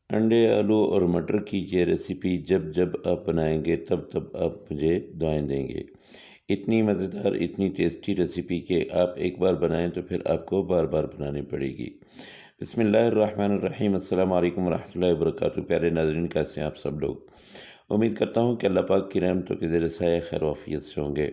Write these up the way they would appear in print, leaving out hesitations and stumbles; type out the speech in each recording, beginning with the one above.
अंडे, आलू और मटर की ये रेसिपी जब जब आप बनाएंगे तब तब आप मुझे दुआएं देंगे। इतनी मज़ेदार, इतनी टेस्टी रेसिपी कि आप एक बार बनाएं तो फिर आपको बार बार बनानी पड़ेगी। बिस्मिल्लाहिर्रहमानिर्रहीम। अस्सलाम वालेकुम वरहमतुल्लाहि वबरकातुहू। प्यारे नाज़रीन, कैसे हैं आप सब लोग? उम्मीद करता हूँ कि अल्लाह पाक की रहमतों के ज़रिए साया खैर वाफियत से होंगे।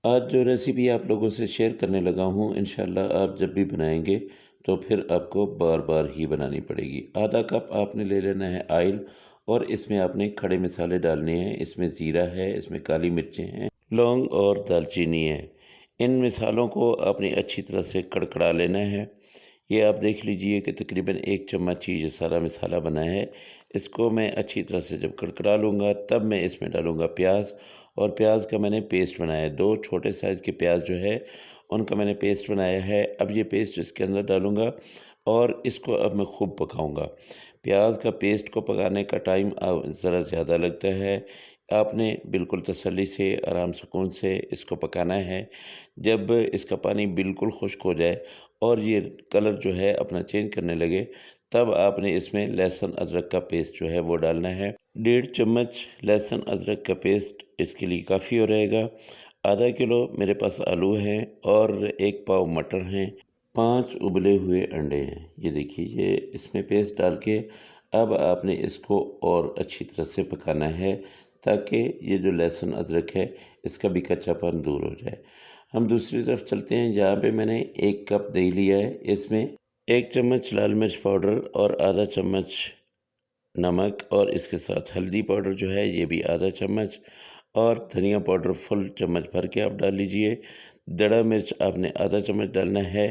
आज जो रेसिपी आप लोगों से शेयर करने लगा हूँ, इंशाल्लाह आप जब भी बनाएंगे तो फिर आपको बार बार ही बनानी पड़ेगी। आधा कप आपने ले लेना है आयल और इसमें आपने खड़े मसाले डालने हैं। इसमें ज़ीरा है, इसमें काली मिर्चें हैं, लौंग और दालचीनी है। इन मिसालों को आपने अच्छी तरह से कड़कड़ा लेना है। ये आप देख लीजिए कि तकरीबन 1 चम्मच ही ये सारा मसाला बना है। इसको मैं अच्छी तरह से जब कड़कड़ा लूँगा तब मैं इसमें डालूँगा प्याज, और प्याज का मैंने पेस्ट बनाया है। 2 छोटे साइज़ के प्याज जो है उनका मैंने पेस्ट बनाया है। अब ये पेस्ट इसके अंदर डालूँगा और इसको अब मैं खूब पकाऊँगा। प्याज का पेस्ट को पकाने का टाइम ज़रा ज़्यादा लगता है। आपने बिल्कुल तसल्ली से, आराम सुकून से इसको पकाना है। जब इसका पानी बिल्कुल खुश्क हो जाए और ये कलर जो है अपना चेंज करने लगे, तब आपने इसमें लहसुन अदरक का पेस्ट जो है वो डालना है। 1.5 चम्मच लहसुन अदरक का पेस्ट इसके लिए काफ़ी हो रहेगा। आधा किलो मेरे पास आलू हैं और 1 पाव मटर हैं, 5 उबले हुए अंडे हैं। ये देखिए, ये इसमें पेस्ट डाल के अब आपने इसको और अच्छी तरह से पकाना है ताकि ये जो लहसुन अदरक है इसका भी कच्चापन दूर हो जाए। हम दूसरी तरफ चलते हैं, जहाँ पे मैंने 1 कप दही लिया है। इसमें 1 चम्मच लाल मिर्च पाउडर और आधा चम्मच नमक, और इसके साथ हल्दी पाउडर जो है ये भी आधा चम्मच, और धनिया पाउडर फुल चम्मच भर के आप डाल लीजिए। दड़ा मिर्च आपने आधा चम्मच डालना है।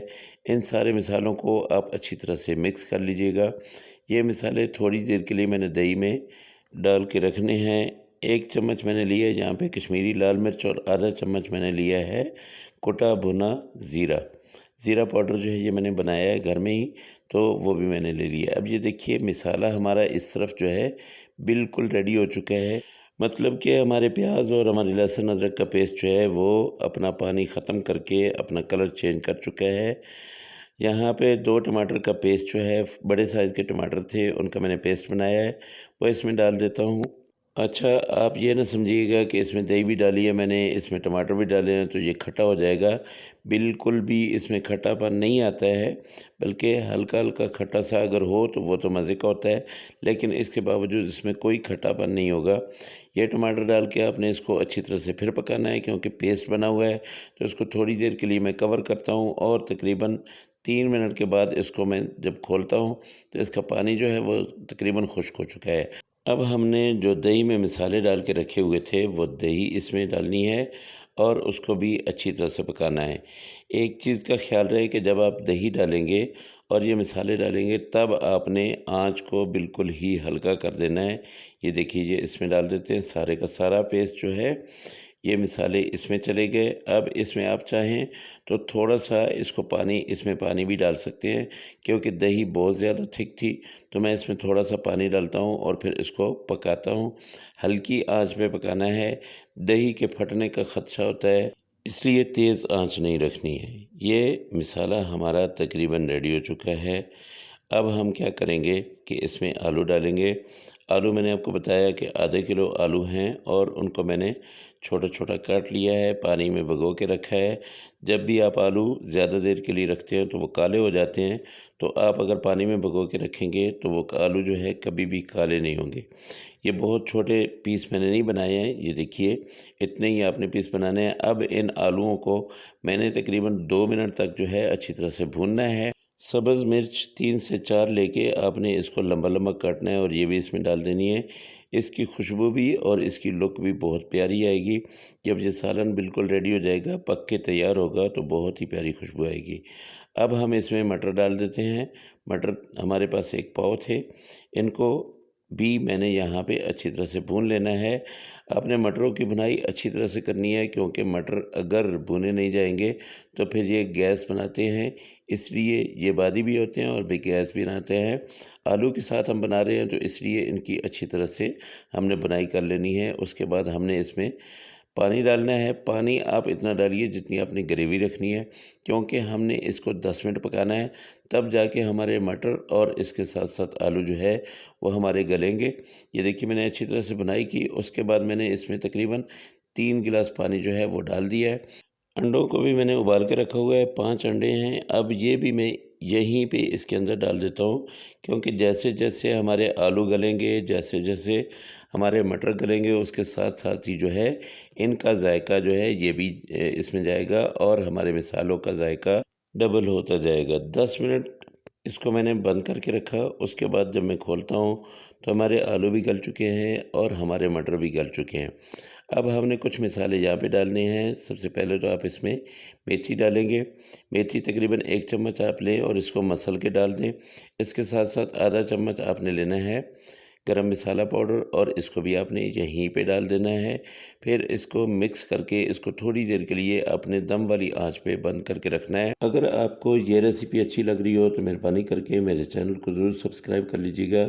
इन सारे मिसालों को आप अच्छी तरह से मिक्स कर लीजिएगा। ये मिसाले थोड़ी देर के लिए मैंने दही में डाल के रखने हैं। 1 चम्मच मैंने लिया है यहाँ पे कश्मीरी लाल मिर्च, और आधा चम्मच मैंने लिया है कुटा भुना ज़ीरा। ज़ीरा पाउडर जो है ये मैंने बनाया है घर में ही, तो वो भी मैंने ले लिया। अब ये देखिए, मिसाला हमारा इस तरफ जो है बिल्कुल रेडी हो चुका है। मतलब कि हमारे प्याज और हमारे लहसुन अदरक का पेस्ट जो है वो अपना पानी ख़त्म करके अपना कलर चेंज कर चुका है। यहाँ पे 2 टमाटर का पेस्ट जो है, बड़े साइज़ के टमाटर थे उनका मैंने पेस्ट बनाया है, वो इसमें डाल देता हूँ। अच्छा, आप ये ना समझिएगा कि इसमें दही भी डाली है मैंने, इसमें टमाटर भी डाले हैं तो ये खट्टा हो जाएगा। बिल्कुल भी इसमें खट्टापन नहीं आता है, बल्कि हल्का-हल्का खट्टा-सा अगर हो तो वो तो मज़े का होता है, लेकिन इसके बावजूद इसमें कोई खट्टापन नहीं होगा। ये टमाटर डाल के आपने इसको अच्छी तरह से फिर पकाना है, क्योंकि पेस्ट बना हुआ है, तो इसको थोड़ी देर के लिए मैं कवर करता हूँ और तकरीबन 3 मिनट के बाद इसको मैं जब खोलता हूँ, तो इसका पानी जो है वो तकरीबन खुश्क हो चुका है। अब हमने जो दही में मसाले डाल के रखे हुए थे वो दही इसमें डालनी है और उसको भी अच्छी तरह से पकाना है। एक चीज़ का ख्याल रहे कि जब आप दही डालेंगे और ये मसाले डालेंगे तब आपने आँच को बिल्कुल ही हल्का कर देना है। ये देखिए, ये इसमें डाल देते हैं, सारे का सारा पेस्ट जो है ये मिसाले इसमें चले गए। अब इसमें आप चाहें तो थोड़ा-सा इसको इसमें पानी भी डाल सकते हैं, क्योंकि दही बहुत ज़्यादा थिक थी, तो मैं इसमें थोड़ा-सा पानी डालता हूँ और फिर इसको पकाता हूँ। हल्की आँच पे पकाना है, दही के फटने का ख़दशा होता है, इसलिए तेज़ आँच नहीं रखनी है। ये मिसाला हमारा तकरीबन रेडी हो चुका है। अब हम क्या करेंगे कि इसमें आलू डालेंगे। आलू मैंने आपको बताया कि आधे किलो आलू हैं और उनको मैंने छोटा-छोटा काट लिया है, पानी में भिगो के रखा है। जब भी आप आलू ज़्यादा देर के लिए रखते हैं तो वो काले हो जाते हैं, तो आप अगर पानी में भिगो के रखेंगे तो वो आलू जो है कभी भी काले नहीं होंगे। ये बहुत छोटे पीस मैंने नहीं बनाए हैं, ये देखिए इतने ही आपने पीस बनाने हैं। अब इन आलूओं को मैंने तकरीबन 2 मिनट तक जो है अच्छी तरह से भूनना है। सब्ज़ मिर्च 3 से 4 लेके आपने इसको लंबा-लंबा काटना है और ये भी इसमें डाल देनी है। इसकी खुशबू भी और इसकी लुक भी बहुत प्यारी आएगी। जब ये सालन बिल्कुल रेडी हो जाएगा, पक के तैयार होगा, तो बहुत ही प्यारी खुशबू आएगी। अब हम इसमें मटर डाल देते हैं। मटर हमारे पास 1 पाव थे, इनको भी मैंने यहाँ पे अच्छी तरह से भून लेना है। आपने मटरों की भुनाई अच्छी तरह से करनी है, क्योंकि मटर अगर भुने नहीं जाएँगे तो फिर ये गैस बनाते हैं, इसलिए ये बादी भी होते हैं और भी गैस भी बनाते हैं। आलू के साथ हम बना रहे हैं तो इसलिए इनकी अच्छी तरह से हमने बुनाई कर लेनी है। उसके बाद हमने इसमें पानी डालना है, पानी आप इतना डालिए जितनी आपने ग्रेवी रखनी है, क्योंकि हमने इसको 10 मिनट पकाना है, तब जाके हमारे मटर और इसके साथ-साथ आलू जो है वो हमारे गलेंगे। ये देखिए मैंने अच्छी तरह से बुनाई की, उसके बाद मैंने इसमें तकरीबन 3 गिलास पानी जो है वो डाल दिया है। अंडों को भी मैंने उबाल के रखा हुआ है, 5 अंडे हैं। अब ये भी मैं यहीं पे इसके अंदर डाल देता हूँ, क्योंकि जैसे-जैसे हमारे आलू गलेंगे, जैसे-जैसे हमारे मटर गलेंगे, उसके साथ-साथ ही जो है इनका जायका जो है ये भी इसमें जाएगा और हमारे मसालों का जायका डबल होता जाएगा। 10 मिनट इसको मैंने बंद करके रखा, उसके बाद जब मैं खोलता हूँ तो हमारे आलू भी गल चुके हैं और हमारे मटर भी गल चुके हैं। अब हमने कुछ मसाले यहाँ पे डालने हैं। सबसे पहले तो आप इसमें मेथी डालेंगे। मेथी तकरीबन 1 चम्मच आप लें और इसको मसल के डाल दें। इसके साथ-साथ आधा चम्मच आपने लेना है गरम मसाला पाउडर और इसको भी आपने यहीं पे डाल देना है। फिर इसको मिक्स करके इसको थोड़ी देर के लिए अपने दम वाली आँच पे बंद करके रखना है। अगर आपको ये रेसिपी अच्छी लग रही हो तो मेहरबानी करके मेरे चैनल को ज़रूर सब्सक्राइब कर लीजिएगा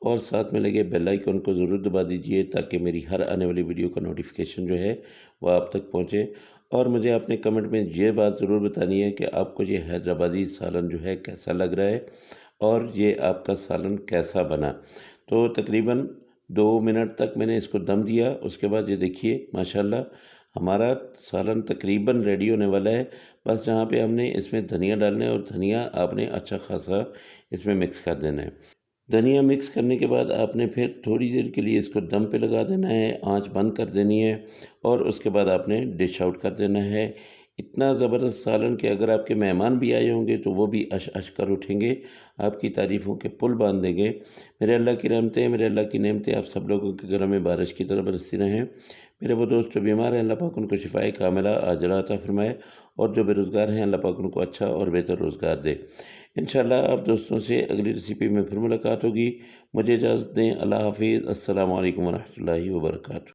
और साथ में लगे बेल आइकन को ज़रूर दबा दीजिए, ताकि मेरी हर आने वाली वीडियो का नोटिफिकेशन जो है वह आप तक पहुँचे। और मुझे अपने कमेंट में ये बात ज़रूर बतानी है कि आपको ये हैदराबादी सालन जो है कैसा लग रहा है और ये आपका सालन कैसा बना। तो तकरीबन 2 मिनट तक मैंने इसको दम दिया। उसके बाद ये देखिए माशाल्लाह हमारा सालन तकरीबन रेडी होने वाला है। बस जहाँ पे हमने इसमें धनिया डालना है और धनिया आपने अच्छा खासा इसमें मिक्स कर देना है। धनिया मिक्स करने के बाद आपने फिर थोड़ी देर के लिए इसको दम पे लगा देना है, आँच बंद कर देनी है और उसके बाद आपने डिश आउट कर देना है। इतना ज़बरदस्त सालन कि अगर आपके मेहमान भी आए होंगे तो वो भी अश कर उठेंगे, आपकी तारीफ़ों के पुल बाँध देंगे। मेरे अल्लाह की रहमतें, मेरे अल्लाह की नेमतें आप सब लोगों के घरों में बारिश की तरह बरसती रहें। मेरे वो दोस्त जो बीमार हैं, अल्लाह पाक उनको शिफ़ाए कामिला आजिला अता फ़रमाए और जो बेरोज़गार हैं, अल्लाह पाक उनको अच्छा और बेहतर रोज़गार दे। इंशाअल्लाह आप दोस्तों से अगली रेसिपी में फिर मुलाकात होगी। मुझे इजाज़त दें। अल्लाह हाफ़िज़। अस्सलामु अलैकुम व रहमतुल्लाहि व बरकातुहू।